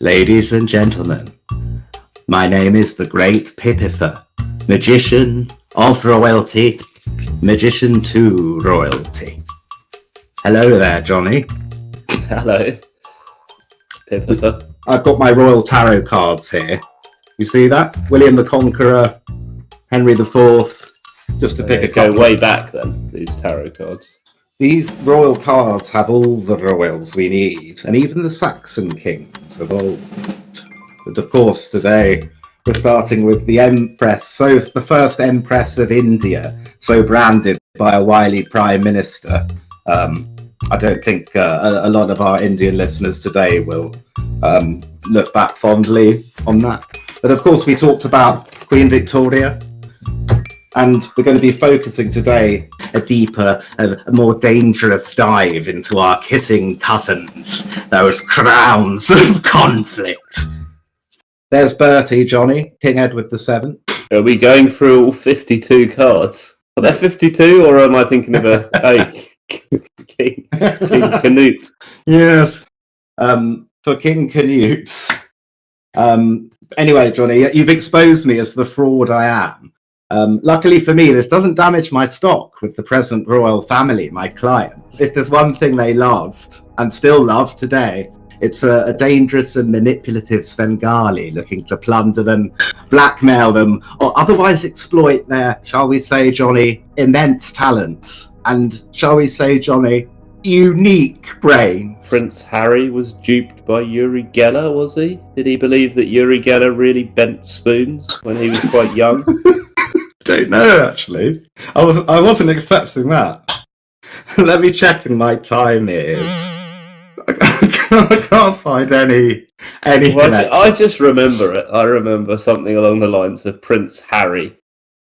Ladies and gentlemen, my name is the Great Pipifer, magician of royalty, magician to royalty. Hello there, Jonny. Hello, Pipifer. I've got my royal tarot cards here. You see that? William the Conqueror, Henry IV, just to pick a couple. Go way back then, these tarot cards. These royal cards have all the royals we need, and even the Saxon kings of old. But of course, today we're starting with the Empress, so the first Empress of India, so branded by a wily Prime Minister. I don't think a lot of our Indian listeners today will look back fondly on that. But of course, we talked about Queen Victoria. And we're going to be focusing today a deeper, a more dangerous dive into our kissing cousins, those crowns of conflict. There's Bertie, Jonny, King Edward VII. Are we going through all 52 cards? Are there 52, or am I thinking of King Canute? Yes, for King Canute. Anyway, Jonny, you've exposed me as the fraud I am. Luckily for me, this doesn't damage my stock with the present royal family, my clients. If there's one thing they loved, and still love today, it's a dangerous and manipulative Svengali looking to plunder them, blackmail them, or otherwise exploit their, shall we say, Jonny, immense talents, and, shall we say, Jonny, unique brains. Prince Harry was duped by Uri Geller, was he? Did he believe that Uri Geller really bent spoons when he was quite young? Don't know, actually. I wasn't expecting that. Let me check in my time ears. I can't find any connection. I just remember it. I remember something along the lines of Prince Harry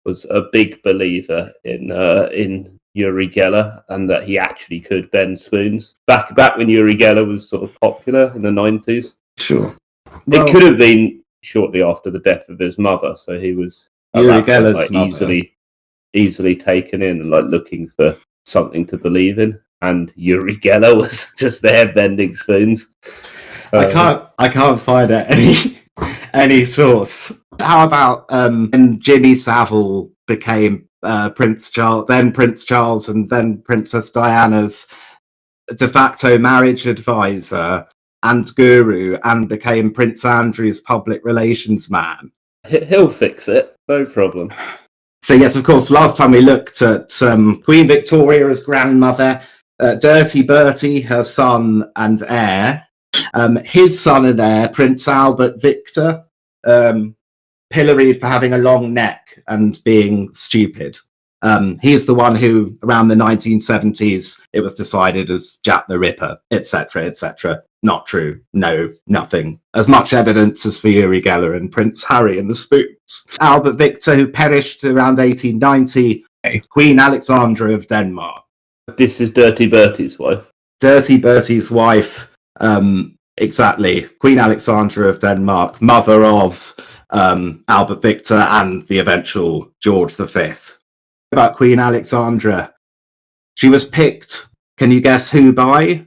was a big believer in Uri Geller, and that he actually could bend spoons. Back when Uri Geller was sort of popular in the 90s. Sure. It could have been shortly after the death of his mother, so he was Uri Geller's mother. easily taken in and looking for something to believe in, and Uri Geller was just there bending spoons. I can't find any source. How about when Jimmy Savile became Prince Charles, and then Princess Diana's de facto marriage advisor and guru, and became Prince Andrew's public relations man? He'll fix it, no problem. So yes, of course, last time we looked at Queen Victoria as grandmother, Dirty Bertie, her son and heir, his son and heir, Prince Albert Victor, pilloried for having a long neck and being stupid. He's the one who, around the 1970s, it was decided as Jack the Ripper, etc., etc. Not true. No, nothing. As much evidence as for Uri Geller and Prince Harry and the spoons. Albert Victor, who perished around 1890, Queen Alexandra of Denmark. This is Dirty Bertie's wife. Dirty Bertie's wife, exactly. Queen Alexandra of Denmark, mother of Albert Victor and the eventual George V. About Queen Alexandra, she was picked, can you guess who by?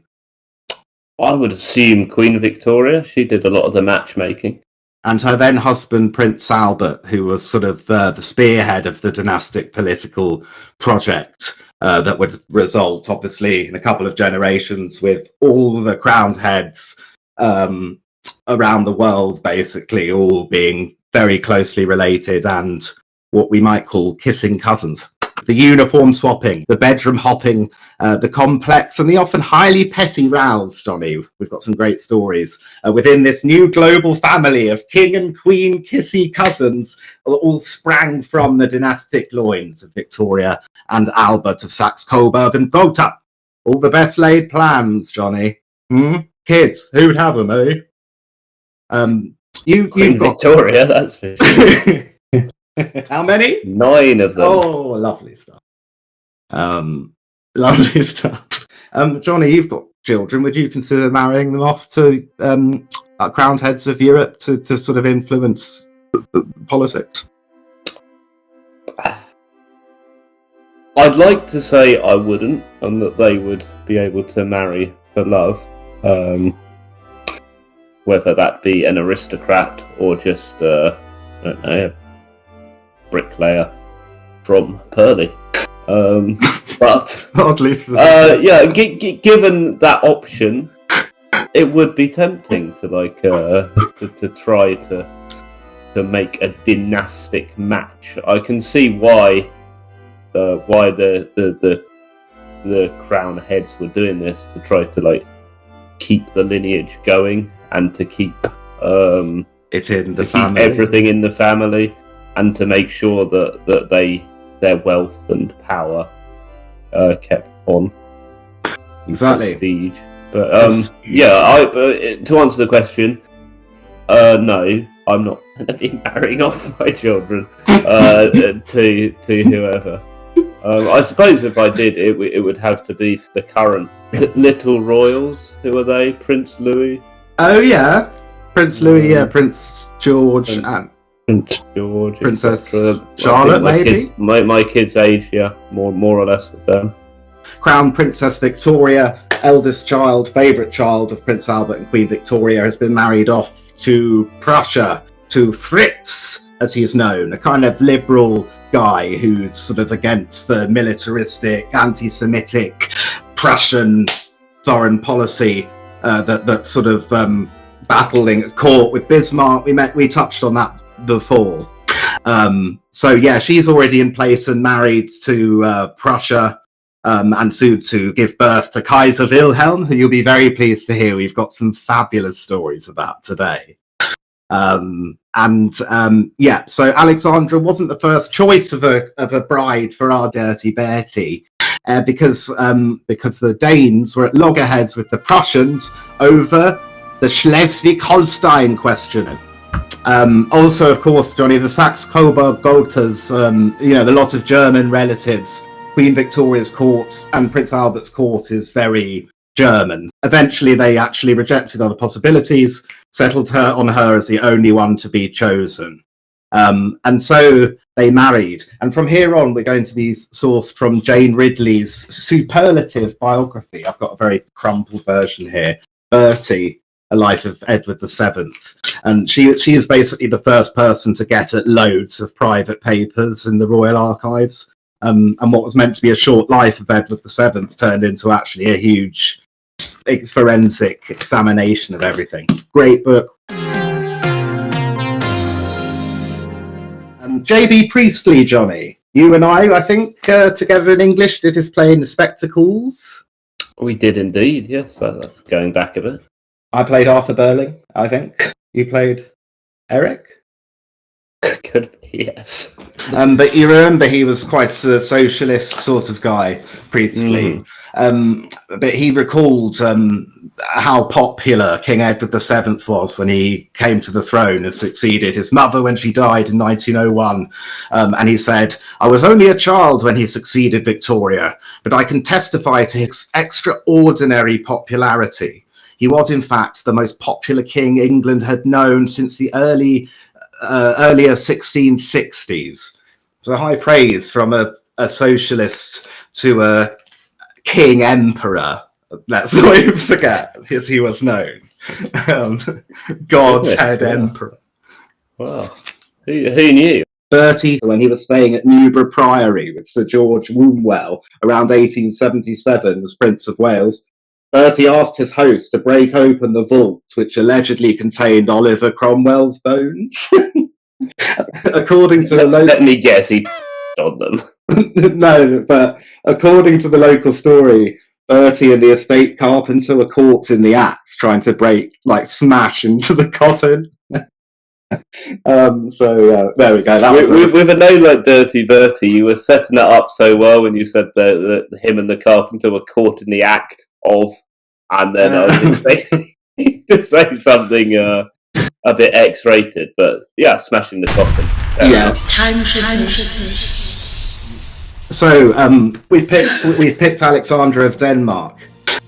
I would assume Queen Victoria. She did a lot of the matchmaking. And her then husband, Prince Albert, who was sort of the spearhead of the dynastic political project that would result, obviously, in a couple of generations with all the crowned heads around the world, basically, all being very closely related and what we might call kissing cousins. The uniform swapping, the bedroom hopping, the complex and the often highly petty rows, Jonny. We've got some great stories within this new global family of king and queen kissy cousins, all sprang from the dynastic loins of Victoria and Albert of Saxe-Coburg and Gotha. All the best laid plans, Jonny. Kids, who'd have them, eh? You've got Victoria, that's for sure. How many? 9 of them. Oh, lovely stuff. Lovely stuff. Jonny, you've got children. Would you consider marrying them off to crowned heads of Europe to sort of influence politics? I'd like to say I wouldn't, and that they would be able to marry for love. whether that be an aristocrat or just I don't know, bricklayer from Purley. But oddly given that option, it would be tempting to to try to make a dynastic match. I can see why the crown heads were doing this, to try to keep the lineage going and to keep it in the keep family. everything in the family, and to make sure that their wealth and power kept on. Exactly. Prestige. But to answer the question, no, I'm not going to be marrying off my children to whoever. I suppose if I did, it would have to be the current little royals. Who are they? Prince Louis? Oh yeah, Prince Louis, yeah, Prince George, and Prince George, Princess etc. Charlotte, maybe. My kids' age, yeah, more or less with them. Crown Princess Victoria, eldest child, favourite child of Prince Albert and Queen Victoria, has been married off to Prussia, to Fritz, as he's known, a kind of liberal guy who's sort of against the militaristic, anti-Semitic Prussian foreign policy that sort of battling at court with Bismarck. We touched on that before. So yeah, she's already in place and married to Prussia. And soon to give birth to Kaiser Wilhelm, who you'll be very pleased to hear we've got some fabulous stories about today. So Alexandra wasn't the first choice of a bride for our dirty Bertie, because the Danes were at loggerheads with the Prussians over the Schleswig-Holstein question. Also, of course, Jonny, the Saxe-Coburg-Gothas, the lot of German relatives. Queen Victoria's court and Prince Albert's court is very German. Eventually, they actually rejected other possibilities, settled on her as the only one to be chosen. And so they married. And from here on, we're going to be sourced from Jane Ridley's superlative biography. I've got a very crumpled version here. Bertie, A Life of Edward VII. And she is basically the first person to get at loads of private papers in the Royal Archives. And what was meant to be a short life of Edward VII turned into actually a huge forensic examination of everything. Great book. J.B. Priestley, Jonny. You and I think, together in English, did his play in The Spectacles. We did indeed, yes. That's going back a bit. I played Arthur Burling, I think. You played Eric? Could be, yes. But you remember he was quite a socialist sort of guy, Priestley. But he recalled how popular King Edward VII was when he came to the throne and succeeded his mother when she died in 1901. And he said, "I was only a child when he succeeded Victoria, but I can testify to his extraordinary popularity. He was, in fact, the most popular king England had known since the earlier 1660s. So high praise from a socialist to a king emperor. Let's not forget, as he was known. God's head emperor. Wow. Who knew? Bertie, when he was staying at Newborough Priory with Sir George Wombwell around 1877 as Prince of Wales, Bertie asked his host to break open the vault which allegedly contained Oliver Cromwell's bones. According to let me guess, he on them. No, but according to the local story, Bertie and the estate carpenter were caught in the act trying to smash into the coffin. There we go. That was with a name like Dirty Bertie, you were setting that up so well when you said that him and the carpenter were caught in the act of, and then I was expecting to say something a bit X-rated, but yeah, smashing the coffin. Yeah. Time trippers. So we've picked Alexandra of Denmark,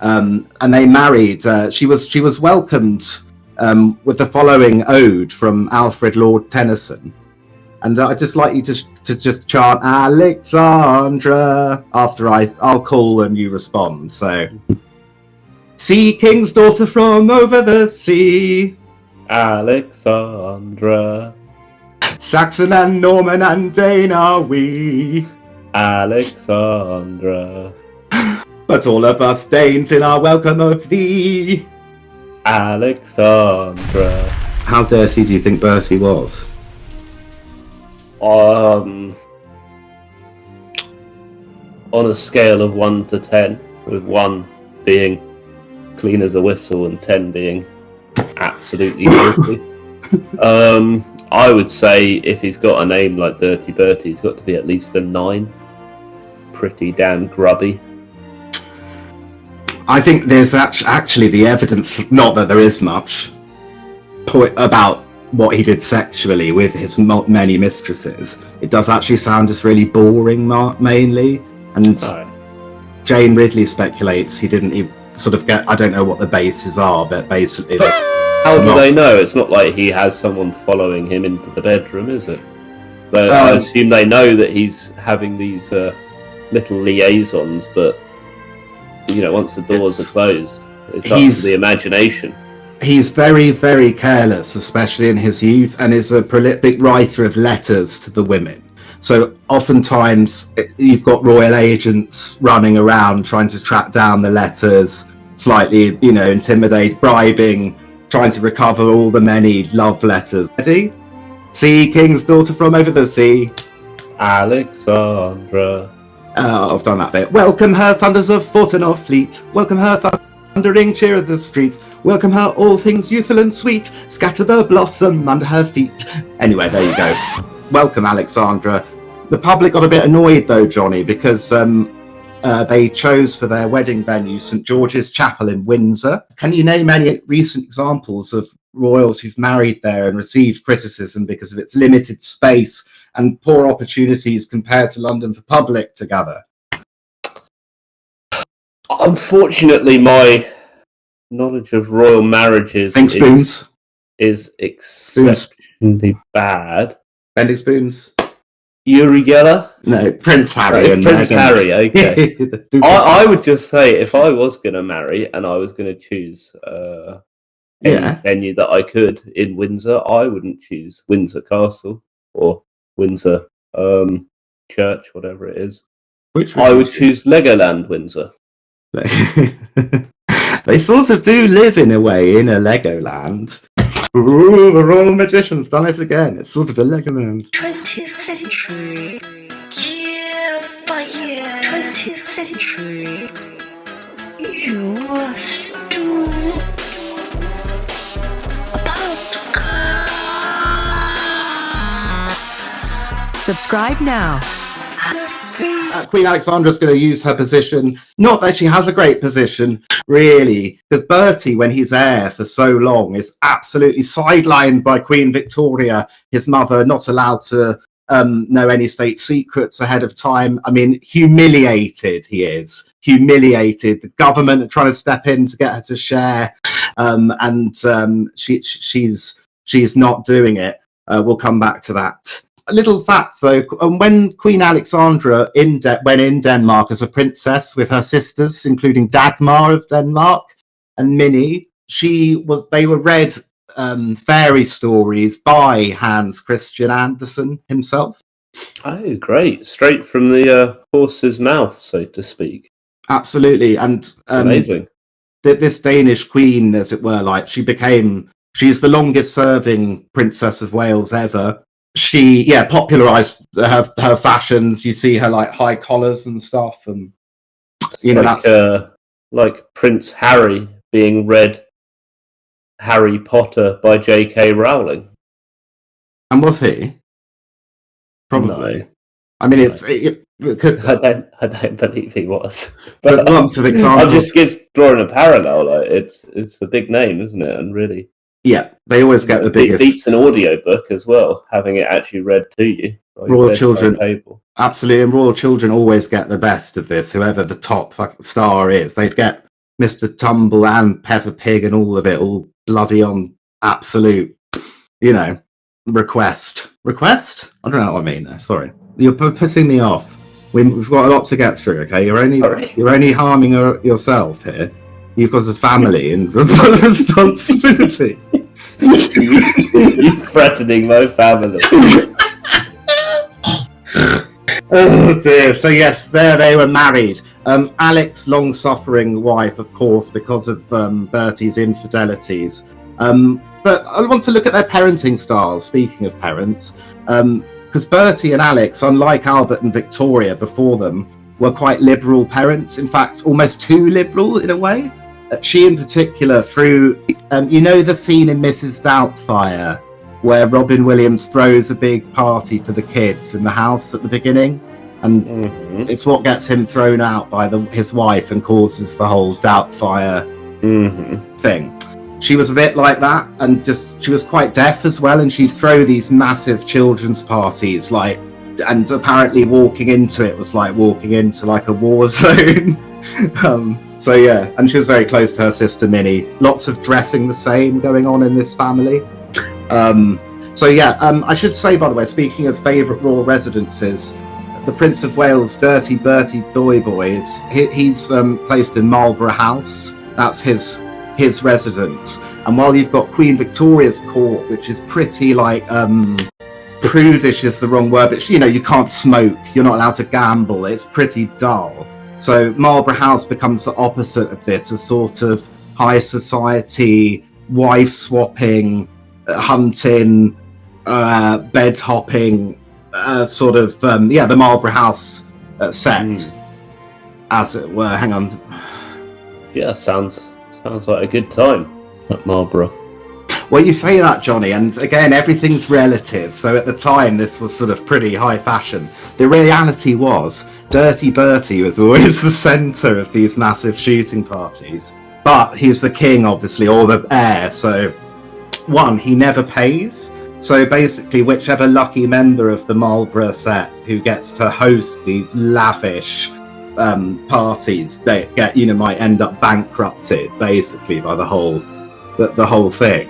and they married. She was welcomed with the following ode from Alfred Lord Tennyson, and I'd just like you to just chant Alexandra after I'll call and you respond. So, sea king's daughter from over the sea, Alexandra. Saxon and Norman and Dane are we. Alexandra. But all of us Danes in our welcome of thee. Alexandra. How dirty do you think Bertie was? On a scale of 1 to 10, with 1 being clean as a whistle and 10 being absolutely filthy. I would say if he's got a name like Dirty Bertie, he's got to be at least a 9. Pretty damn grubby. I think there's actually the evidence, not that there is much, about what he did sexually with his many mistresses. It does actually sound just really boring, mainly. And Jane Ridley speculates he didn't even sort of get, I don't know what the bases are, but basically... How do they know? It's not like he has someone following him into the bedroom, is it? I assume they know that he's having these little liaisons, but once the doors are closed, it's up to the imagination. He's very, very careless, especially in his youth, and is a prolific writer of letters to the women. So oftentimes you've got royal agents running around trying to track down the letters, slightly, intimidate, bribing, trying to recover all the many love letters. Ready? See, King's daughter from over the sea. Alexandra. I've done that bit. Welcome her, thunders of fort and of fleet. Welcome her, thundering cheer of the streets. Welcome her, all things youthful and sweet. Scatter the blossom under her feet. Anyway, there you go. Welcome, Alexandra. The public got a bit annoyed, though, Jonny, because they chose for their wedding venue St George's Chapel in Windsor. Can you name any recent examples of royals who've married there and received criticism because of its limited space and poor opportunities compared to London for public to gather? Unfortunately, my knowledge of royal marriages is exceptionally bad. Bending spoons? Uri Geller? No, Prince Harry. Prince Harry, okay. I would just say, if I was going to marry and I was going to choose any venue that I could in Windsor, I wouldn't choose Windsor Castle or Windsor Church, whatever it is. I would choose Legoland Windsor. They sort of do live in a way in a Legoland. Ooh, the Royal Magician's done it again. It's sort of a Legoland. 20th century, year by year. 20th century, you must do a podcast. Subscribe now. Queen Alexandra's going to use her position. Not that she has a great position, really, because Bertie, when he's heir for so long, is absolutely sidelined by Queen Victoria, his mother, not allowed to know any state secrets ahead of time. I mean, humiliated he is. Humiliated. The government are trying to step in to get her to share, and she's not doing it. We'll come back to that. A little fact, though, when Queen Alexandra went in Denmark as a princess with her sisters, including Dagmar of Denmark and Minnie, they were read fairy stories by Hans Christian Andersen himself. Oh, great. Straight from the horse's mouth, so to speak. Absolutely. And amazing. This Danish queen, as it were, she's the longest serving Princess of Wales ever. She popularized her fashions. You see her high collars and stuff, and that's like Prince Harry being read Harry Potter by J.K. Rowling. And was he? Probably. No. I mean, it could. I don't believe he was. But lots of examples. I'm just drawing a parallel. It's a big name, isn't it? And really. Yeah, they always get the biggest. It beats an audiobook as well, having it actually read to you. Royal children, absolutely, and royal children always get the best of this. Whoever the top star is, they'd get Mr. Tumble and Peppa Pig and all of it, all bloody on absolute, request. Request? I don't know what I mean there. Sorry, you're pissing me off. We've got a lot to get through. Okay, you're only harming yourself here. You've got a family and responsibility. You threatening my family. Oh dear. So yes, there they were married. Alec's long-suffering wife, of course, because of Bertie's infidelities. But I want to look at their parenting styles, speaking of parents, because Bertie and Alex, unlike Albert and Victoria before them, were quite liberal parents. In fact, almost too liberal in a way. She in particular, through, you know the scene in Mrs. Doubtfire, where Robin Williams throws a big party for the kids in the house at the beginning, and it's what gets him thrown out by his wife and causes the whole Doubtfire thing. She was a bit like that, and she was quite deaf as well, and she'd throw these massive children's parties, and apparently walking into it was like walking into like a war zone. So yeah, and she was very close to her sister Minnie. Lots of dressing the same going on in this family. So yeah, I should say, by the way, speaking of favourite royal residences, the Prince of Wales' Dirty Bertie Boy he's placed in Marlborough House. That's his residence. And while you've got Queen Victoria's court, which is pretty like prudish is the wrong word, but you can't smoke, you're not allowed to gamble, it's pretty dull. So Marlborough House becomes the opposite of this, a sort of high society, wife swapping, hunting, bed hopping, the Marlborough House set, as it were. Hang on. Yeah, sounds like a good time at Marlborough. Well, you say that, Jonny, and again, everything's relative. So at the time, this was sort of pretty high fashion. The reality was, Dirty Bertie was always the centre of these massive shooting parties. But he's the king, obviously, or the heir. So, one, he never pays. So basically, whichever lucky member of the Marlborough set who gets to host these lavish parties, they might end up bankrupted basically by the whole thing.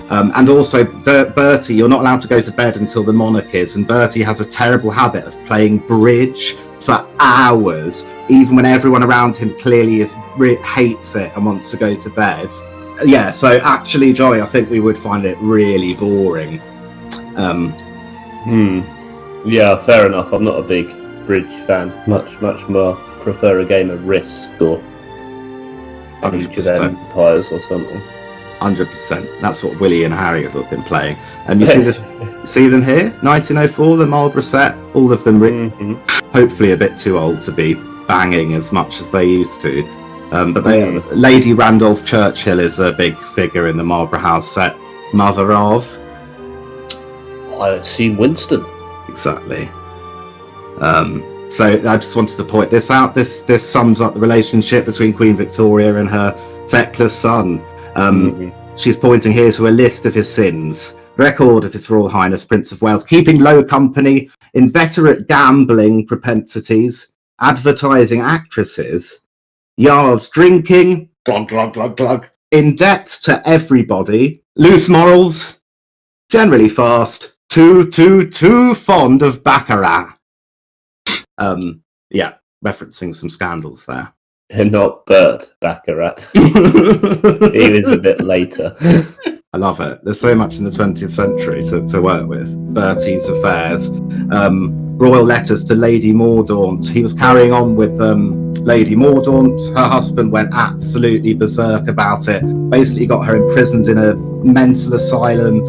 And also, Bertie, you're not allowed to go to bed until the monarch is, and Bertie has a terrible habit of playing bridge for hours, even when everyone around him clearly hates it and wants to go to bed. Yeah, so actually, Jonny, I think we would find it really boring. Yeah, fair enough. I'm not a big bridge fan. Much more prefer a game of Risk or Age of Empires or something. 100%. That's what Willie and Harry have been playing. And you see them here? 1904, the Marlborough set. All of them hopefully a bit too old to be banging as much as they used to. But Lady Randolph Churchill is a big figure in the Marlborough House set. Mother of? I've seen Winston. Exactly. So I just wanted to point this out. This sums up the relationship between Queen Victoria and her feckless son. She's pointing here to a list of his sins. Record of His Royal Highness Prince of Wales keeping low company, inveterate gambling propensities, advertising actresses, yard drinking, glug, glug, glug, glug, in debt to everybody, loose morals, generally fast, too fond of baccarat. Yeah, referencing some scandals there. And not Bert Baccarat. He was a bit later. I love it. There's so much in the 20th century to work with. Bertie's affairs. Royal letters to Lady Mordaunt. He was carrying on with Lady Mordaunt. Her husband went absolutely berserk about it. Basically got her imprisoned in a mental asylum.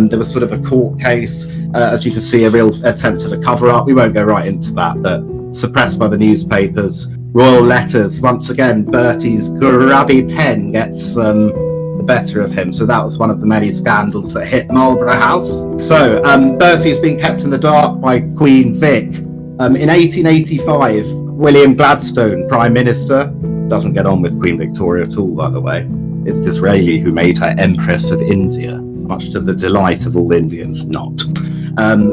There was sort of a court case. As you can see, a real attempt at a cover-up. We won't go right into that, but suppressed by the newspapers. Royal letters. Once again, Bertie's grubby pen gets the better of him. So that was one of the many scandals that hit Marlborough House. So Bertie's been kept in the dark by Queen Vic. In 1885, William Gladstone, Prime Minister, doesn't get on with Queen Victoria at all, by the way. It's Disraeli who made her Empress of India, much to the delight of all Indians, not.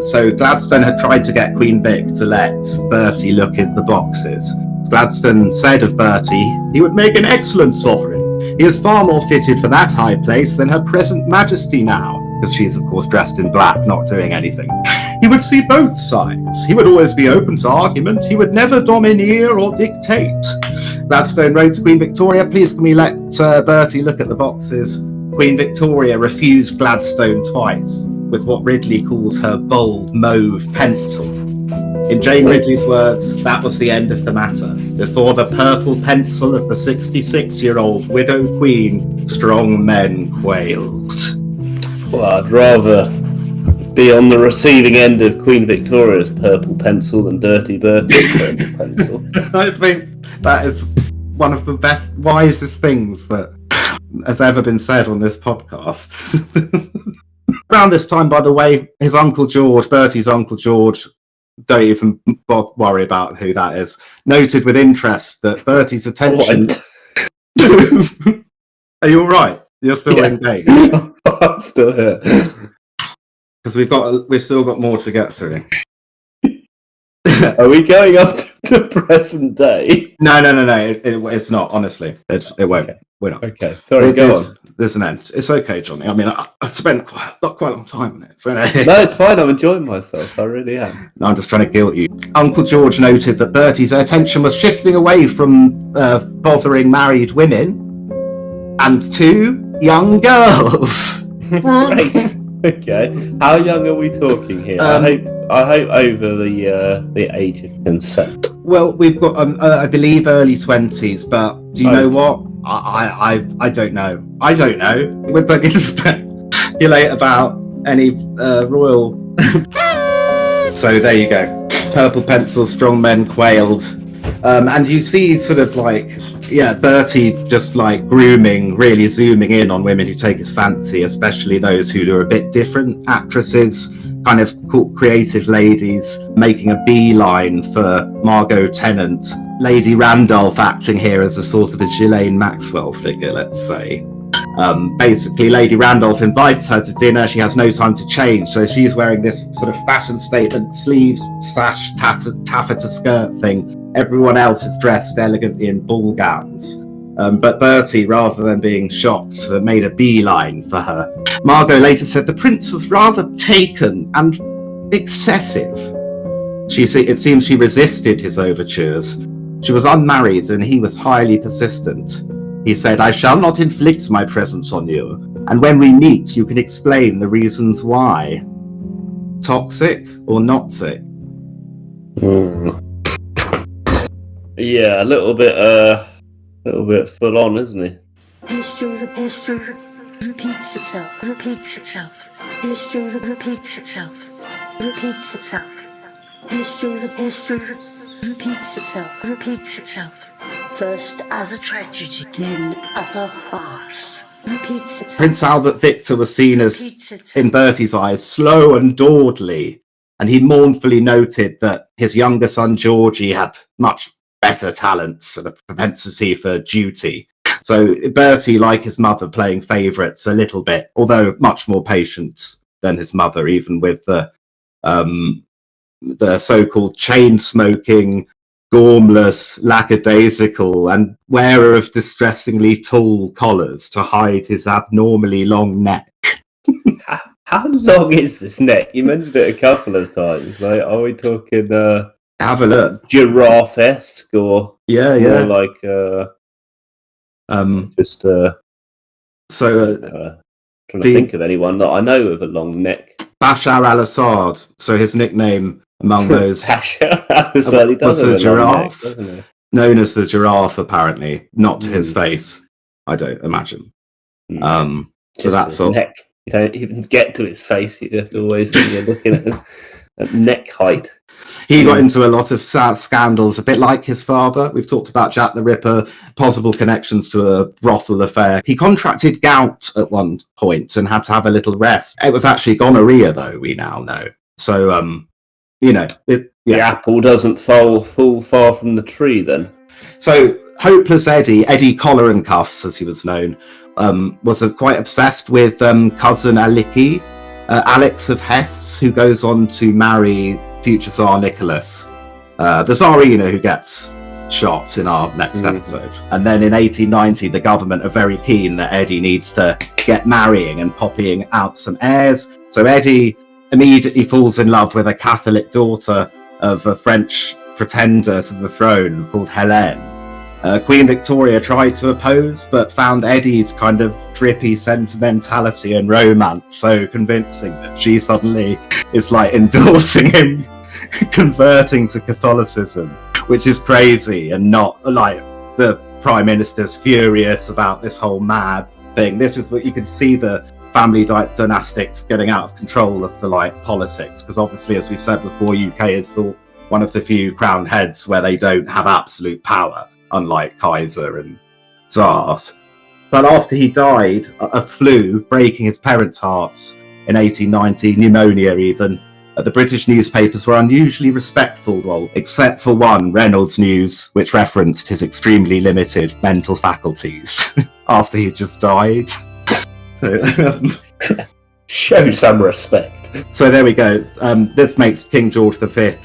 So Gladstone had tried to get Queen Vic to let Bertie look at the boxes. Gladstone said of Bertie, he would make an excellent sovereign. He is far more fitted for that high place than her present majesty now, because she is, of course, dressed in black, not doing anything. He would see both sides. He would always be open to argument. He would never domineer or dictate. Gladstone wrote to Queen Victoria, please can we let Bertie look at the boxes? Queen Victoria refused Gladstone twice with what Ridley calls her bold mauve pencil. In Jane Ridley's words, that was the end of the matter. Before the purple pencil of the 66-year-old widow queen, strong men quailed. Well, I'd rather be on the receiving end of Queen Victoria's purple pencil than Dirty Bertie's purple pencil. I think that is one of the best, wisest things that has ever been said on this podcast. Around this time, by the way, his Uncle George, Bertie's Uncle George, don't even worry about who that is, noted with interest that Bertie's attention... Are you all right? You're still engaged? I'm still here. Because we've still got more to get through. Are we going up to the present day? No. It's not, honestly. It won't. Okay. We're not. Okay, sorry, go on. There's an end. It's okay, Jonny. I mean, I spent quite a long time on it. So. No, it's fine. I'm enjoying myself. I really am. No, I'm just trying to guilt you. Uncle George noted that Bertie's attention was shifting away from bothering married women and to young girls. Right. Okay. How young are we talking here? I hope over the age of consent. Well, we've got I believe early 20s, but do you know what? I don't know. I don't know. We don't need to speculate about any royal. So there you go. Purple pencil, strong men quailed, and you see sort of like Bertie just like grooming, really zooming in on women who take his fancy, especially those who are a bit different, actresses, kind of creative ladies, making a beeline for Margot Tennant. Lady Randolph acting here as a sort of a Ghislaine Maxwell figure, let's say. Basically, Lady Randolph invites her to dinner. She has no time to change, so she's wearing this sort of fashion statement sleeves, sash, taffeta skirt thing. Everyone else is dressed elegantly in ball gowns. But Bertie, rather than being shocked, made a beeline for her. Margot later said the prince was rather taken and excessive. It seems she resisted his overtures. She was unmarried and he was highly persistent. He said, "I shall not inflict my presence on you, and when we meet you can explain the reasons why." Toxic or not sick? Yeah, a little bit full on, isn't he? History repeats itself. History repeats itself. History repeats itself. First as a tragedy, then as a farce. Repeats itself. Prince Albert Victor was seen as, in Bertie's eyes, slow and dawdly, and he mournfully noted that his younger son Georgie had much better talents and a propensity for duty. So Bertie, like his mother, playing favourites a little bit, although much more patient than his mother, even with the so-called chain-smoking, gormless, lackadaisical, and wearer of distressingly tall collars to hide his abnormally long neck. How long is this neck? You mentioned it a couple of times. Like, are we talking Have a look. Giraffe-esque or more like trying to think of anyone that I know with a long neck. Bashar al-Assad, so his nickname among those Bashar al-Assad was the giraffe, neck, doesn't he? known as the giraffe, apparently, not to his face, I don't imagine. So that's all. Neck. You don't even get to his face. You have to always when you're looking at neck height. He got into a lot of sad scandals, a bit like his father. We've talked about Jack the Ripper, possible connections to a brothel affair. He contracted gout at one point and had to have a little rest. It was actually gonorrhea, though, we now know. So, the apple doesn't fall far from the tree, then. So, Hopeless Eddie Collar and Cuffs, as he was known, was quite obsessed with cousin Aliki, Alex of Hesse, who goes on to marry future Tsar Nicholas, the Tsarina who gets shot in our next episode. And then in 1890, the government are very keen that Eddie needs to get marrying and popping out some heirs. So Eddie immediately falls in love with a Catholic daughter of a French pretender to the throne called Helene. Queen Victoria tried to oppose, but found Eddie's kind of drippy sentimentality and romance so convincing that she suddenly is like endorsing him converting to Catholicism, which is crazy, and not like the Prime Minister's furious about this whole mad thing. This is what you could see the family dynastics getting out of control of the like politics, because obviously, as we've said before, UK is one of the few crowned heads where they don't have absolute power, unlike Kaiser and Tsars. But after he died, a flu, breaking his parents' hearts in 1890, pneumonia even, the British newspapers were unusually respectful, well, except for one, Reynolds News, which referenced his extremely limited mental faculties after he just died. Show some respect. So there we go. This makes King George V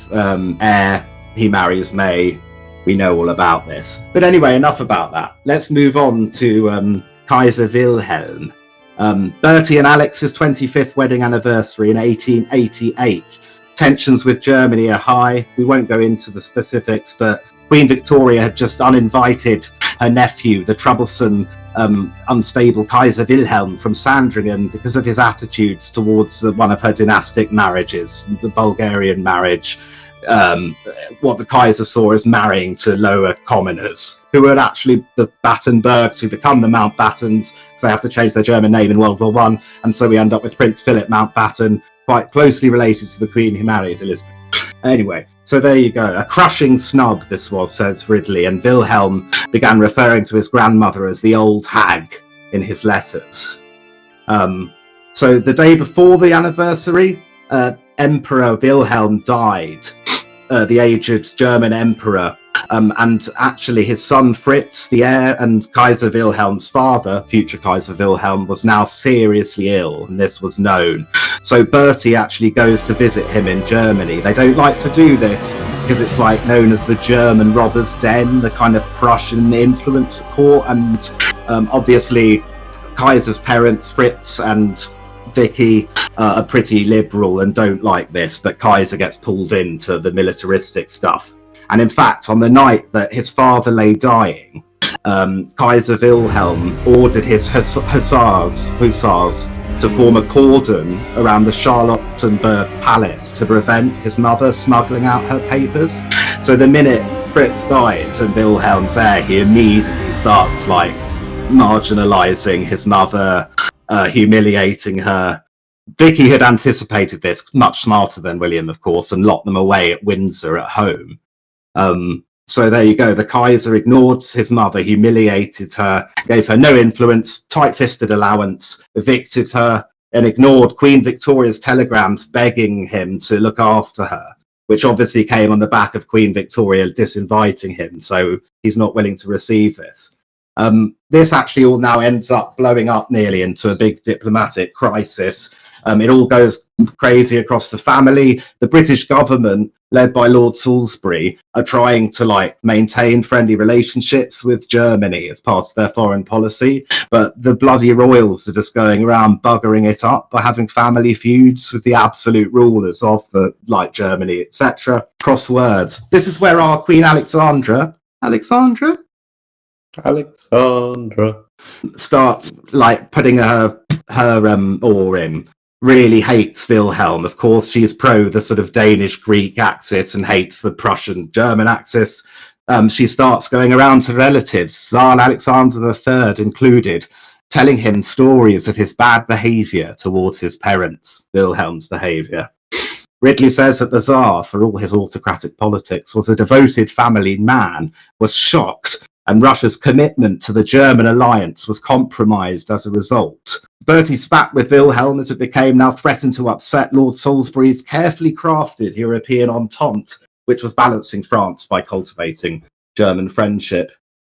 heir. He marries May. We know all about this. But anyway, enough about that. Let's move on to Kaiser Wilhelm. Bertie and Alex's 25th wedding anniversary in 1888. Tensions with Germany are high. We won't go into the specifics, but Queen Victoria had just uninvited her nephew, the troublesome, unstable Kaiser Wilhelm, from Sandringham because of his attitudes towards one of her dynastic marriages, the Bulgarian marriage. What the Kaiser saw as marrying to lower commoners, who are actually the Battenbergs, who become the Mountbattens, so they have to change their German name in World War I, and so we end up with Prince Philip Mountbatten, quite closely related to the Queen who married Elizabeth. Anyway, so there you go. A crushing snub this was, says Ridley, and Wilhelm began referring to his grandmother as the old hag in his letters. So the day before the anniversary, Emperor Wilhelm died, the aged German emperor, and actually his son Fritz, the heir, and Kaiser Wilhelm's father, future Kaiser Wilhelm, was now seriously ill, and this was known. So Bertie actually goes to visit him in Germany. They don't like to do this because it's like known as the German robber's den, the kind of Prussian influence at court, and obviously Kaiser's parents, Fritz and Vicky, are pretty liberal and don't like this, but Kaiser gets pulled into the militaristic stuff. And in fact, on the night that his father lay dying, Kaiser Wilhelm ordered his hussars to form a cordon around the Charlottenburg Palace to prevent his mother smuggling out her papers. So the minute Fritz dies and Wilhelm's heir, he immediately starts like marginalizing his mother, humiliating her. Vicky had anticipated this, much smarter than William, of course, and locked them away at Windsor at home. So there you go. The Kaiser ignored his mother, humiliated her, gave her no influence, tight-fisted allowance, evicted her, and ignored Queen Victoria's telegrams begging him to look after her, which obviously came on the back of Queen Victoria disinviting him, so he's not willing to receive this. This actually all now ends up blowing up nearly into a big diplomatic crisis. It all goes crazy across the family. The British government, led by Lord Salisbury, are trying to maintain friendly relationships with Germany as part of their foreign policy. But the bloody royals are just going around buggering it up by having family feuds with the absolute rulers of Germany, etc. Cross words. This is where our Queen Alexandra starts putting her oar in. Really hates Wilhelm. Of course, she's pro the sort of Danish-Greek axis and hates the Prussian-German axis. She starts going around to relatives, Tsar Alexander III included, telling him stories of his bad behaviour towards his parents, Wilhelm's behaviour. Ridley says that the Tsar, for all his autocratic politics, was a devoted family man, was shocked, and Russia's commitment to the German alliance was compromised as a result. Bertie spat with Wilhelm as it became now threatened to upset Lord Salisbury's carefully crafted European entente, which was balancing France by cultivating German friendship.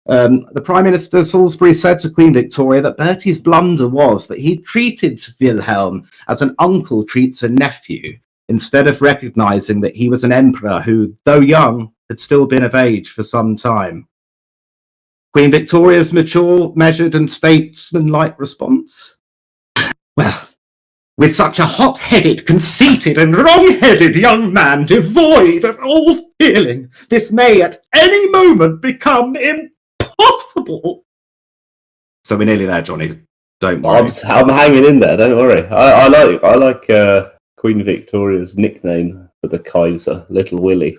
The Prime Minister Salisbury said to Queen Victoria that Bertie's blunder was that he treated Wilhelm as an uncle treats a nephew, instead of recognising that he was an emperor who, though young, had still been of age for some time. Queen Victoria's mature, measured and statesmanlike response? Well, with such a hot-headed, conceited and wrong-headed young man devoid of all feeling, this may at any moment become possible? So we're nearly there, Johnny. Don't worry. I'm hanging in there. Don't worry. I like Queen Victoria's nickname for the Kaiser, Little Willie.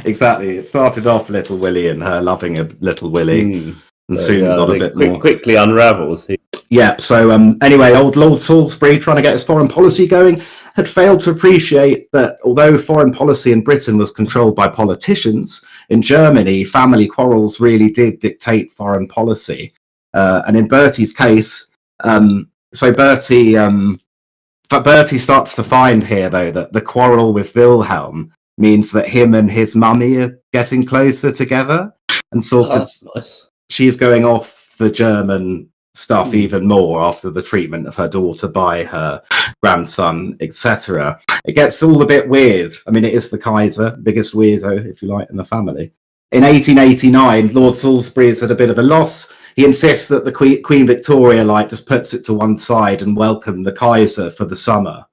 Exactly. It started off Little Willie and her loving a Little Willie, and soon got a bit more. Quickly unravels. Yeah. So anyway, old Lord Salisbury, trying to get his foreign policy going, had failed to appreciate that although foreign policy in Britain was controlled by politicians, in Germany, family quarrels really did dictate foreign policy. And in Bertie's case, Bertie starts to find here, though, that the quarrel with Wilhelm means that him and his mummy are getting closer together, and That's nice. She's going off the German stuff even more after the treatment of her daughter by her grandson, etc. It gets all a bit weird. I mean, it is the Kaiser, biggest weirdo, if you like, in the family. In 1889, Lord Salisbury is at a bit of a loss. He insists that the Queen Victoria just puts it to one side and welcome the Kaiser for the summer.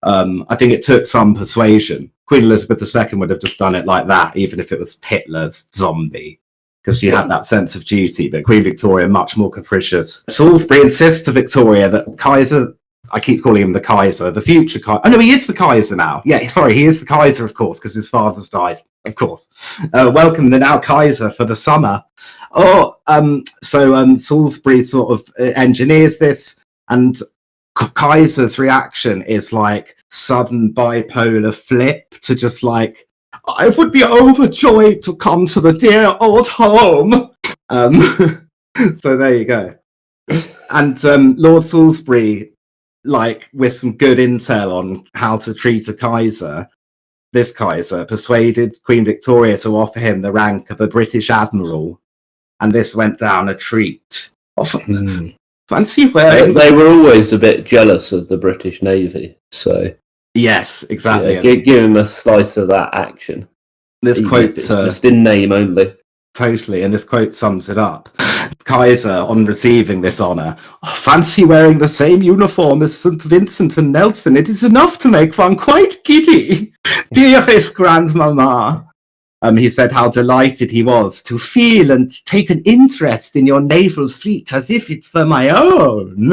I think it took some persuasion. Queen Elizabeth II would have just done it like that, even if it was Hitler's zombie, because she had that sense of duty. But Queen Victoria, much more capricious. Salisbury insists to Victoria that Kaiser, I keep calling him the Kaiser, the future Kaiser. Oh no, he is the Kaiser now. Yeah, sorry, he is the Kaiser, of course, because his father's died, of course. Welcome the now Kaiser for the summer. So Salisbury sort of engineers this, and Kaiser's reaction is sudden bipolar flip to just I would be overjoyed to come to the dear old home. So there you go. And Lord Salisbury, with some good intel on how to treat a Kaiser, this Kaiser persuaded Queen Victoria to offer him the rank of a British admiral, and this went down a treat. Fancy wearing. They were always a bit jealous of the British Navy, so yes, exactly. Yeah, give him a slice of that action. This quote, just in name only. Totally, and this quote sums it up. Kaiser, on receiving this honour, fancy wearing the same uniform as St. Vincent and Nelson. It is enough to make one quite giddy. Dearest grandmamma. He said how delighted he was to feel and take an interest in your naval fleet as if it were my own.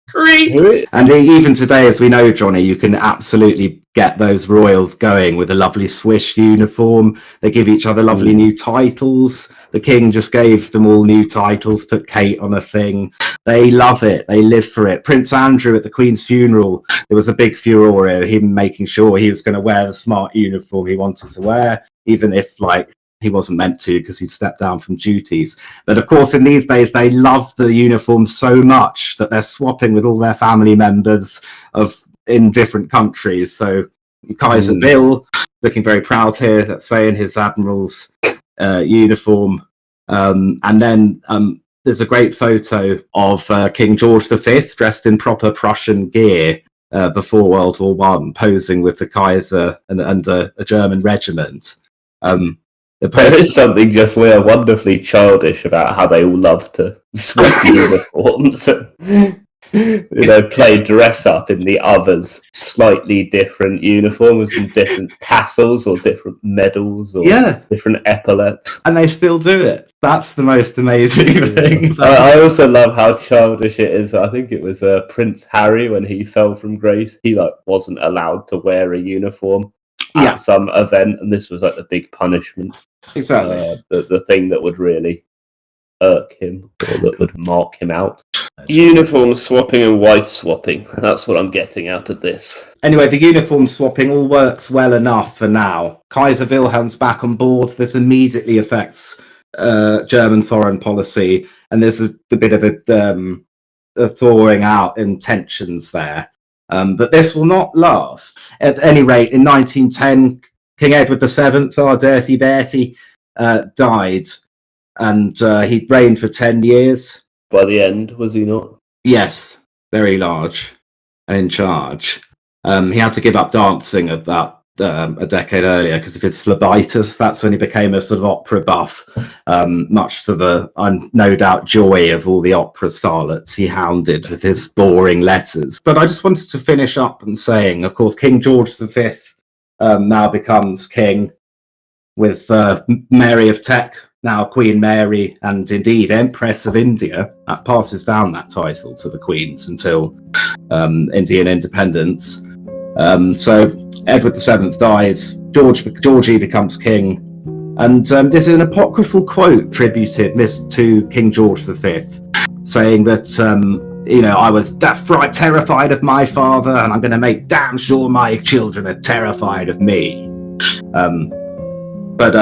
Great. And even today, as we know, Johnny, you can absolutely get those royals going with a lovely Swiss uniform. They give each other lovely new titles. The king just gave them all new titles, put Kate on a thing. They love it. They live for it. Prince Andrew at the Queen's funeral, there was a big furore, him making sure he was going to wear the smart uniform he wanted to wear, even if he wasn't meant to because he'd stepped down from duties. But of course, in these days, they love the uniform so much that they're swapping with all their family members in different countries. So Kaiser Bill, looking very proud here, that's saying his admiral's uniform. And then there's a great photo of King George V dressed in proper Prussian gear before World War One, posing with the Kaiser and a German regiment. There is something just wonderfully childish about how they all love to swap uniforms. Play dress up in the other's slightly different uniform with some different tassels or different medals or different epaulets. And they still do it. That's the most amazing thing. I also love how childish it is. I think it was Prince Harry when he fell from grace. He wasn't allowed to wear a uniform at some event, and this was the big punishment. Exactly. The thing that would really irk him or that would mark him out. Uniform swapping and wife swapping. That's what I'm getting out of this. Anyway, the uniform swapping all works well enough for now. Kaiser Wilhelm's back on board. This immediately affects German foreign policy, and there's a bit of a thawing out in tensions there. But this will not last. At any rate, in 1910, King Edward VII, our dirty Bertie, died, and he reigned for 10 years. By the end, was he not? Yes, very large and in charge. He had to give up dancing about a decade earlier because of his phlebitis. That's when he became a sort of opera buff, much to the no doubt joy of all the opera starlets he hounded with his boring letters. But I just wanted to finish up and saying, of course, King George V now becomes king. with Mary of Teck, now Queen Mary, and indeed Empress of India. That passes down that title to the queens until Indian independence. So Edward VII dies, Georgie becomes king, and there's an apocryphal quote tributed to King George V, saying that I was right terrified of my father, and I'm going to make damn sure my children are terrified of me. But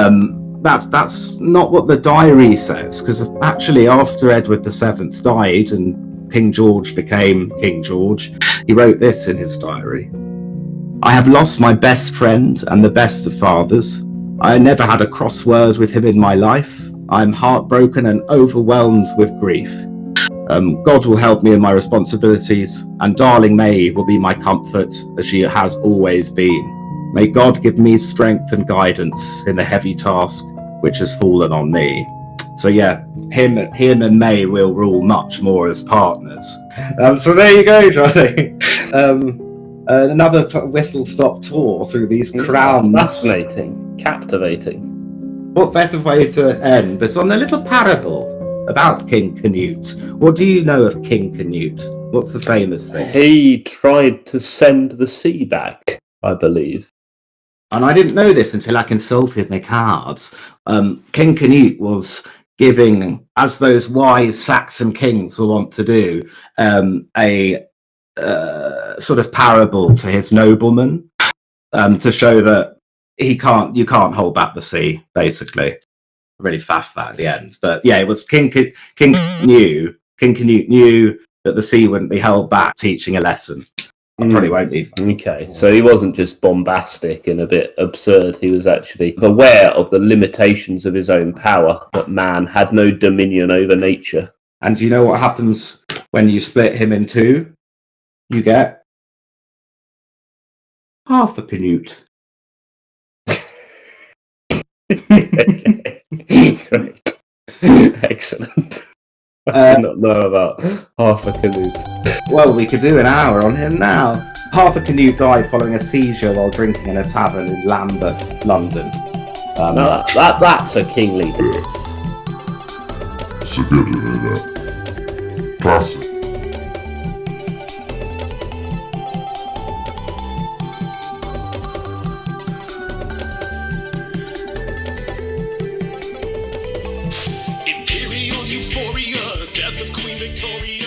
that's not what the diary says, because actually after Edward VII died and King George became King George, he wrote this in his diary. I have lost my best friend and the best of fathers. I never had a cross word with him in my life. I am heartbroken and overwhelmed with grief. God will help me in my responsibilities, and darling May will be my comfort, as she has always been. May God give me strength and guidance in the heavy task which has fallen on me. So yeah, him and May will rule much more as partners. So there you go, Jonny. Another whistle-stop tour through these crowns. Fascinating, captivating. What better way to end but on a little parable about King Canute. What do you know of King Canute? What's the famous thing? He tried to send the sea back, I believe. And I didn't know this until I consulted my cards. King Canute was giving, as those wise Saxon kings will want to do, a sort of parable to his noblemen to show that you can't hold back the sea, basically. Really faff that at the end, but yeah, it was King Canute knew that the sea wouldn't be held back, teaching a lesson. I probably won't leave that. Okay, so he wasn't just bombastic and a bit absurd. He was actually aware of the limitations of his own power, that man had no dominion over nature. And do you know what happens when you split him in two? You get half a Canute. Okay. Great. Excellent. I did not know about half a Canute. Well, we could do an hour on him now. Half a Canute died following a seizure while drinking in a tavern in Lambeth, London. That's a kingly. So good to know that. Classic. Imperial euphoria, death of Queen Victoria.